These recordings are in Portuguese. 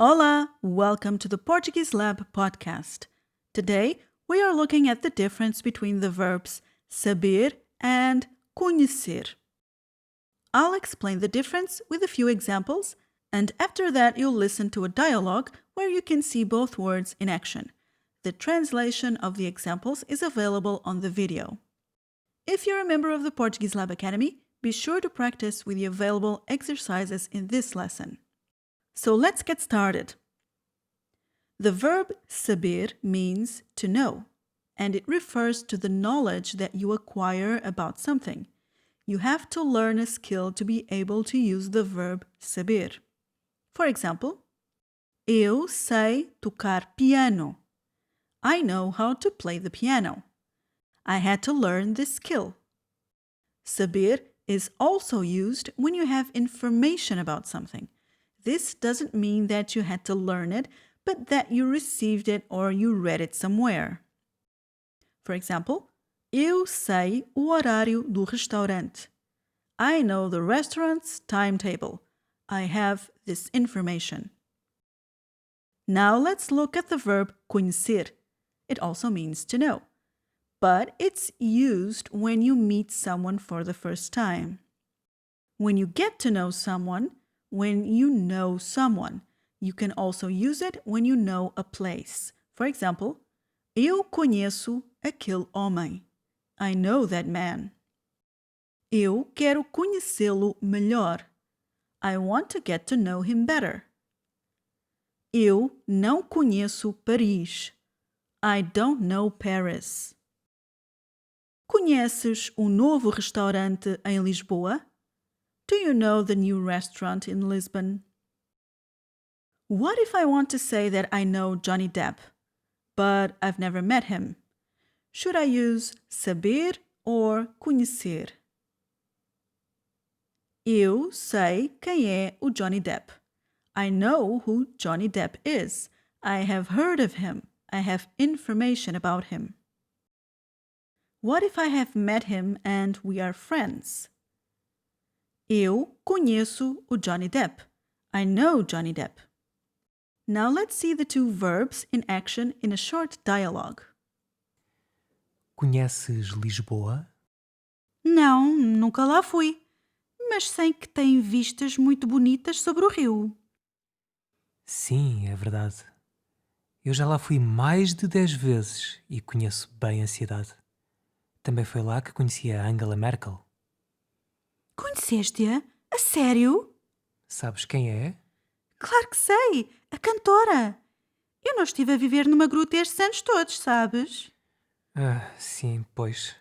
Olá! Welcome to the Portuguese Lab podcast. Today, we are looking at the difference between the verbs saber and conhecer. I'll explain the difference with a few examples, and after that you'll listen to a dialogue where you can see both words in action. The translation of the examples is available on the video. If you're a member of the Portuguese Lab Academy, be sure to practice with the available exercises in this lesson. So let's get started. The verb saber means to know, and it refers to the knowledge that you acquire about something. You have to learn a skill to be able to use the verb saber. For example, eu sei tocar piano. I know how to play the piano. I had to learn this skill. Saber is also used when you have information about something. This doesn't mean that you had to learn it, but that you received it or you read it somewhere. For example, eu sei o horário do restaurante. I know the restaurant's timetable. I have this information. Now let's look at the verb conhecer. It also means to know, but it's used when you meet someone for the first time. When you get to know someone, when you know someone. You can also use it when you know a place. For example, eu conheço aquele homem. I know that man. Eu quero conhecê-lo melhor. I want to get to know him better. Eu não conheço Paris. I don't know Paris. Conheces o novo restaurante em Lisboa? Do you know the new restaurant in Lisbon? What if I want to say that I know Johnny Depp, but I've never met him? Should I use saber or conhecer? Eu sei quem é o Johnny Depp. I know who Johnny Depp is. I have heard of him. I have information about him. What if I have met him and we are friends? Eu conheço o Johnny Depp. I know Johnny Depp. Now let's see the two verbs in action in a short dialogue. Conheces Lisboa? Não, nunca lá fui, mas sei que tem vistas muito bonitas sobre o rio. Sim, é verdade. Eu já lá fui mais de 10 vezes e conheço bem a cidade. Também foi lá que conheci a Angela Merkel. Conheceste-a? A sério? Sabes quem é? Claro que sei! A cantora! Eu não estive a viver numa gruta estes anos todos, sabes? Sim, pois.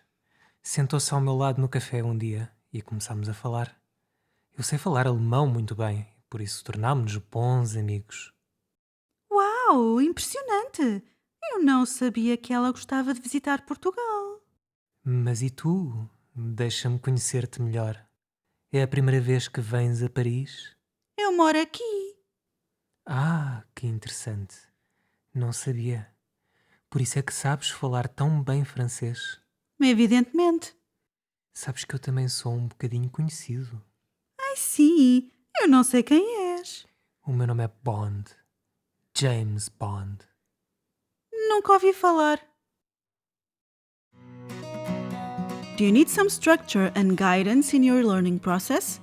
Sentou-se ao meu lado no café um dia e começámos a falar. Eu sei falar alemão muito bem, por isso tornámos-nos bons amigos. Uau! Impressionante! Eu não sabia que ela gostava de visitar Portugal. Mas e tu? Deixa-me conhecer-te melhor. É a primeira vez que vens a Paris? Eu moro aqui. Que interessante. Não sabia. Por isso é que sabes falar tão bem francês. Evidentemente. Sabes que eu também sou um bocadinho conhecido. Ai, sim. Eu não sei quem és. O meu nome é Bond. James Bond. Nunca ouvi falar. Do you need some structure and guidance in your learning process?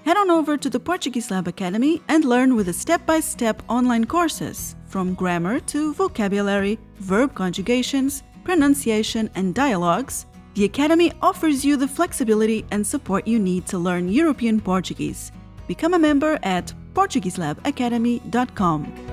Head on over to the Portuguese Lab Academy and learn with the step-by-step online courses, from grammar to vocabulary, verb conjugations, pronunciation, and dialogues. The Academy offers you the flexibility and support you need to learn European Portuguese. Become a member at PortugueseLabAcademy.com.